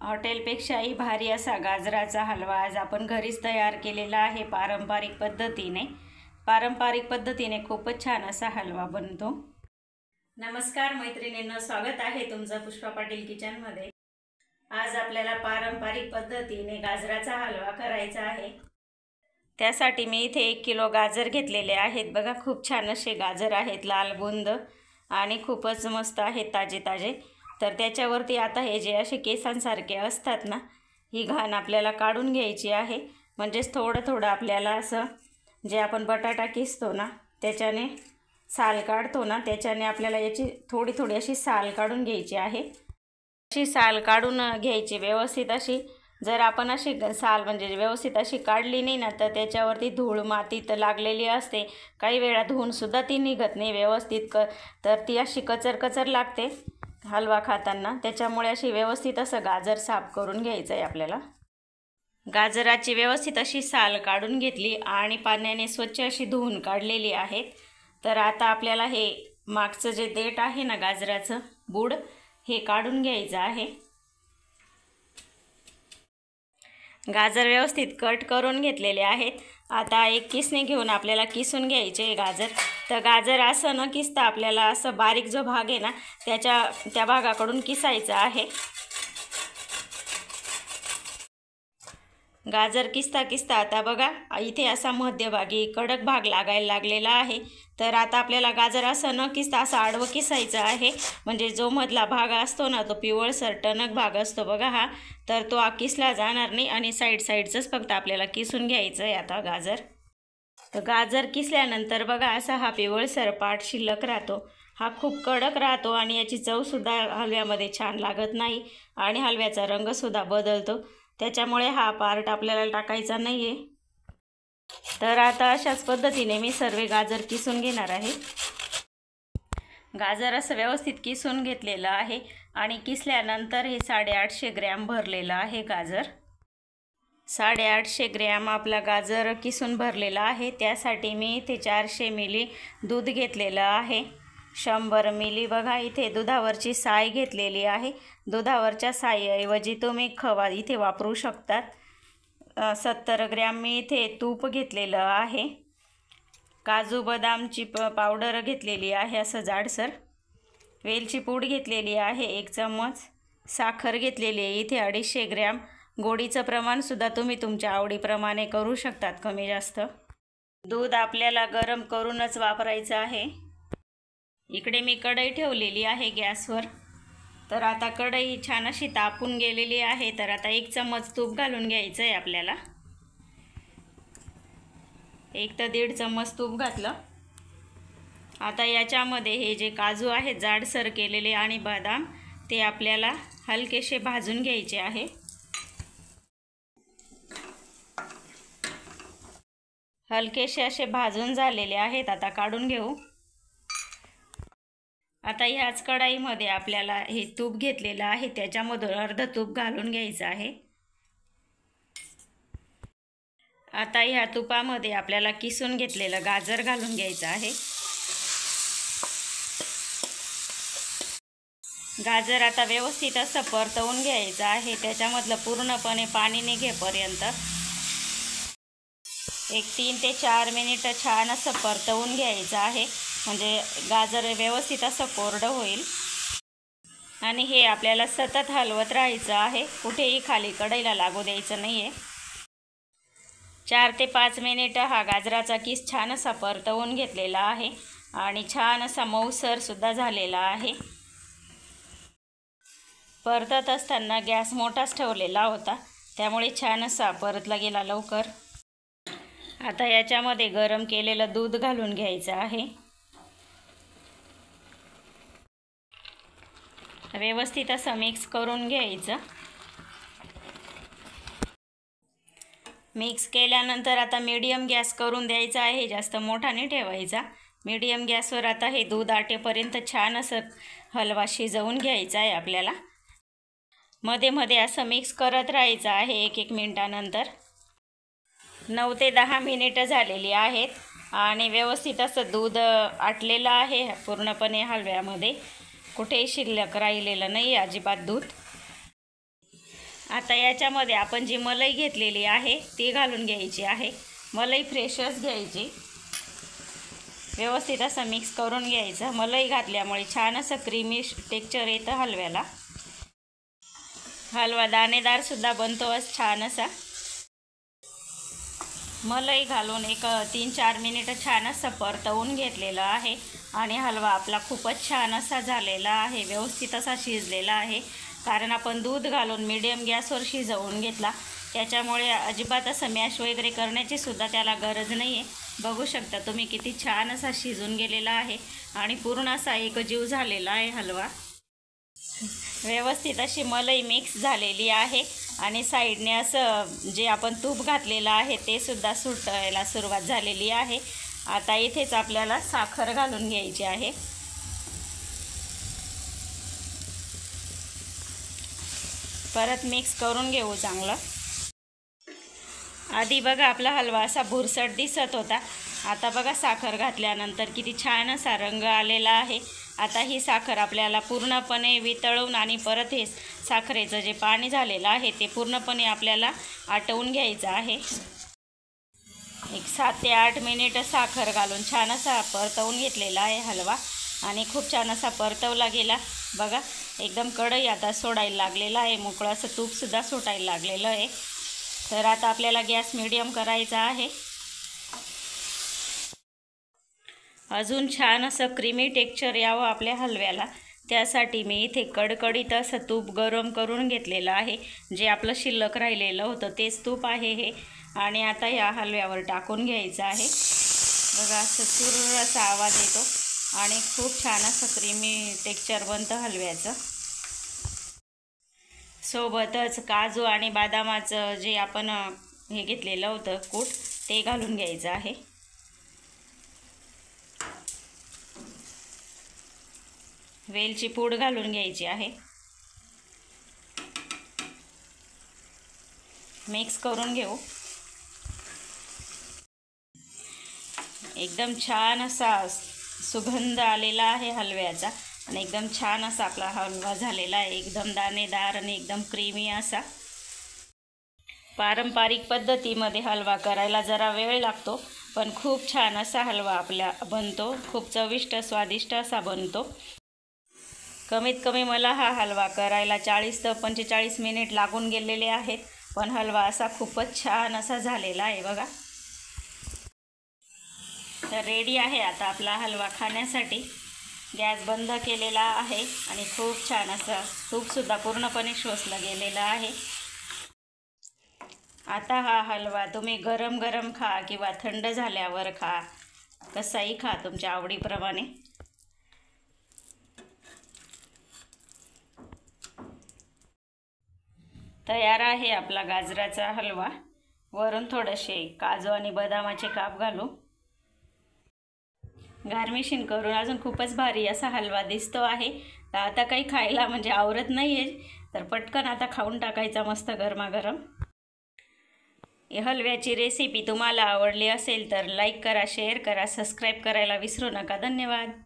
हॉटेलपेक्षाही भारी असा गाजराचा हलवा आज आपण घरीच तयार केलेला आहे पारंपरिक पद्धतीने खूपच छान असा हलवा बनतो। नमस्कार मैत्रिणींनो, स्वागत आहे तुमचं पुष्पा पाटील किचनमध्ये। आज आपल्याला पारंपरिक पद्धतीने गाजराचा हलवा करायचा आहे। त्यासाठी मी इथे 1 किलो गाजर घेतलेले आहेत। बघा, खूप छान असे गाजर आहेत, लाल बुंद आणि खूपच मस्त आहेत, ताजे ताजे। तर त्याच्यावरती आता हे जे असे केसांसारखे असतात ना, ही घाण आपल्याला काढून घ्यायची आहे। म्हणजेच थोडं थोडं आपल्याला असं जे आपण बटाटा किसतो ना त्याच्याने साल काढतो ना, त्याच्याने आपल्याला याची थोडी थोडी अशी साल काढून घ्यायची आहे। अशी साल काढून घ्यायची व्यवस्थित अशी। जर आपण अशी साल म्हणजे व्यवस्थित अशी काढली नाही ना, तर त्याच्यावरती धूळ माती तर लागलेली असते। काही वेळा धुवून सुद्धा ती निघत नाही व्यवस्थित, तर ती अशी कचर कचर लागते हलवा खाताना। त्याच्यामुळे अशी व्यवस्थित असं गाजर साफ करून घ्यायचं आहे आपल्याला। गाजराची व्यवस्थित अशी साल काढून घेतली आणि पाण्याने स्वच्छ अशी धुवून काढलेली आहेत। तर आता आपल्याला हे मागचं जे देठ आहे ना, गाजराचं बूड, हे काढून घ्यायचं आहे। गाजर व्यवस्थित कट करून घेतलेले आहेत। आता एक किसणी घेऊन आपल्याला किसून घ्यायचे गाजर। तर गाजर असं न किसता आपल्याला असं बारीक जो भाग आहे ना त्या भागाकडून किसायचा आहे। गाजर किसता किसता आता बघा, इथे असा मध्यभागी कडक भाग लागायला लागलेला आहे। तर आता आपल्याला गाजर असं न किसता असं आडवं किसायचं आहे। म्हणजे जो मधला भाग असतो ना, तो पिवळसर टणक भाग असतो बघा हा, तर तो किसला जाणार नाही आणि साईडचंच फक्त आपल्याला किसून घ्यायचं आहे आता गाजर। तर गाजर किसल्यानंतर बघा, असा हा पिवळसर पार्ट शिल्लक राहतो। हा खूप कडक राहतो आणि याची चवसुद्धा हलव्यामध्ये छान लागत नाही आणि हलव्याचा रंगसुद्धा बदलतो। त्याच्यामुळे हा पार्ट आपल्याला टाकायचा नाही आहे। तर आता अशाच पद्धतीने मी सर्व गाजर किसून घेणार आहे। गाजर असं व्यवस्थित किसून घेतलेलं आहे आणि किसल्यानंतर हे 850 ग्रॅम भरलेलं आहे गाजर। 850 ग्रॅम आपला गाजर किसून भरलेला आहे। त्यासाठी मी इथे 400 मिली दूध घेतलेलं आहे। 100 मिली बघा, इथे दुधावरची साय घेतलेली आहे। दुधावरच्या सायऐवजी तुम्ही खवा इथे वापरू शकतात। 70 ग्रॅम मी इथे तूप घेतलेलं आहे। काजू बदामची पावडर घेतलेली आहे असं जाडसर। वेलची पूड घेतलेली आहे 1 चम्मच। साखर घेतलेली आहे इथे 250 ग्रॅम। गोडीचं प्रमाणसुद्धा तुम्ही तुमच्या आवडीप्रमाणे करू शकतात, कमी जास्त। दूध आपल्याला गरम करूनच वापरायचं आहे। इकडे मी कढई ठेवलेली आहे गॅसवर। तर आता कढई छान अशी तापून गेलेली आहे। तर आता 1 चम्मच तूप घालून घ्यायचं आहे आपल्याला। 1 ते 1.5 चम्मच तूप घातलं। आता याच्यामध्ये हे जे काजू आहेत जाडसर केलेले आणि बदाम, ते आपल्याला हलकेसे भाजून घ्यायचे आहे। हलकेसे असे भाजून झालेले आहेत, आता काढून घेऊ। आता ह्याच कढईमध्ये आपल्याला हे तूप घेतलेलं आहे, त्याच्यामधून अर्ध तूप घालून घ्यायचं आहे। आता ह्या तुपामध्ये आपल्याला किसून घेतलेलं गाजर घालून घ्यायचं आहे। गाजर आता व्यवस्थित असं परतवून घ्यायचं आहे, त्याच्यामधलं पूर्णपणे पाणी निघेपर्यंत। एक 3 ते 4 मिनिट छान असं परतवून घ्यायचं आहे, म्हणजे गाजर व्यवस्थित असं कोरडं होईल। आणि हे आपल्याला सतत हलवत राहायचं आहे, कुठेही खाली कढईला लागू द्यायचं नाही आहे। 4 ते 5 मिनिट हा गाजराचा किस छान असा परतवून घेतलेला आहे आणि छान असा मऊसर सुद्धा झालेला आहे। परतत असताना गॅस मोठाच ठेवलेला होता, त्यामुळे छान असा परतला गेला लवकर। आता याच्यामध्ये गरम केलेलं दूध घालून घ्यायचं आहे। व्यवस्थित असं मिक्स करून घ्यायचं। मिक्स केल्यानंतर आता मीडियम गॅस करून द्यायचा आहे, जास्त मोठा नाही ठेवायचा। मीडियम गॅसवर आता हे दूध आटेपर्यंत छान असं हलवा शिजवून घ्यायचा आहे आपल्याला। मध्ये मध्ये असं मिक्स करत राहायचं आहे 1-1 मिनिटानंतर। 9 ते 10 मिनिटं झालेली आहेत आणि व्यवस्थित असं दूध आटलेलं आहे पूर्णपणे हलव्यामध्ये। कुठेही शिल्लक राहिलेलं नाही अजिबात दूध। आता याच्यामध्ये आपण जी मलाई घेतलेली आहे ती घालून घ्यायची आहे। मलाई फ्रेशच घ्यायची, व्यवस्थित असं मिक्स करून घ्यायचं। मलाई घातल्यामुळे छान असं क्रीमी टेक्स्चर येतं हलव्याला। हलवा दाणेदार सुद्धा बनतो छान असा। मलाई घालून एक 3-4 मिनिट छान असं परतवून घेतलेलं आहे आणि हलवा आपला खूपच छान असा झालेला आहे, व्यवस्थित असा शिजलेला आहे। कारण आपण दूध घालून मीडियम गॅसवर शिजवून घेतला, त्याच्यामुळे अजिबात असं मॅश वगैरे करण्याची सुद्धा त्याला गरज नाही आहे। बघू शकता तुम्ही किती छान असा शिजून गेलेला आहे आणि पूर्ण असा एकजीव झालेला आहे हलवा। व्यवस्थित अशी मलाई मिक्स झालेली आहे आणि साईडने असं जे आपण तूप घातलेलं आहे ते सुद्धा सुटायला सुरुवात झालेली आहे। आता इथेच आपल्याला साखर घालून घ्यायची आहे। परत मिक्स करून घेऊ चांगलं। आधी बघा आपला हलवा असा भुरसट दिसत होता, आता बघा साखर घातल्यानंतर किती छान असा रंग आलेला आहे। आता ही साखर आपल्याला पूर्णपणे वितळून आणि परत हे साखरेचं जे पाणी झालेलं आहे ते पूर्णपणे आपल्याला आटवून घ्यायचं आहे। एक 7 ते 8 मिनिट साखर घालून छान असा परतवून घेतलेला आहे हलवा आणि खूप छान असा परतवला गेला। बघा एकदम कढई आता सोडायला लागलेला आहे, मोकळं असं तूपसुद्धा सुटायला लागलेलं आहे। तर आता आपल्याला गॅस मीडियम करायचा आहे। अजून छान असं क्रीमी टेक्स्चर यावं आपल्या हलव्याला, त्यासाठी मी इथे कडकडीत असं तूप गरम करून घेतलेलं आहे। जे आपलं शिल्लक राहिलेलं होतं तेच तूप आहे हे, आणि आता या हलव्यावर टाकून घ्यायचं आहे। बघा असं सुर असा आवाज येतो आणि खूप छान असं क्रीमी टेक्स्चर बनतं हलव्याचं। सोबतच काजू आणि बदामाचं जे आपण हे घेतलेलं होतं कूट ते घालून घ्यायचं आहे। वेलची पूड घालून घ्यायची आहे। मिक्स करून घेऊ। एकदम छान असा सुगंध आलेला आहे हलव्याचा आणि एकदम छान असा आपला हलवा झालेला आहे, एकदम दाणेदार आणि एकदम क्रीमी असा। पारंपरिक पद्धतीमध्ये हलवा करायला जरा वेळ लागतो, पण खूप छान असा हलवा आपला बनतो, खूप चविष्ट स्वादिष्ट असा बनतो। कमीत कमी मला हा हलवा करायला 40 ते 45 मिनिट लागून गेलेले आहेत, पण हलवा असा खूपच छान असा झालेला आहे बघा। तर रेडी आहे आता आपला हलवा खाण्यासाठी। गॅस बंद केलेला आहे आणि खूप छान असं तूपसुद्धा पूर्णपणे शोषलं गेलेलं आहे। आता हा हलवा तुम्ही गरम गरम खा किंवा थंड झाल्यावर खा, कसाही खा तुमच्या आवडीप्रमाणे। तयार आहे आपला गाजराचा हलवा। वरून थोडेसे काजू आणि बदामाचे काप घालू, गार्निशिंग करून अजून खूपच भारी असा हलवा दिसतो आहे। तर आता काही खायला म्हणजे आवरत नाही आहे, तर पटकन आता खाऊन टाकायचा मस्त गरमागरम। हलव्याची रेसिपी तुम्हाला आवडली असेल तर लाईक करा, शेअर करा, सबस्क्राईब करायला विसरू नका। धन्यवाद।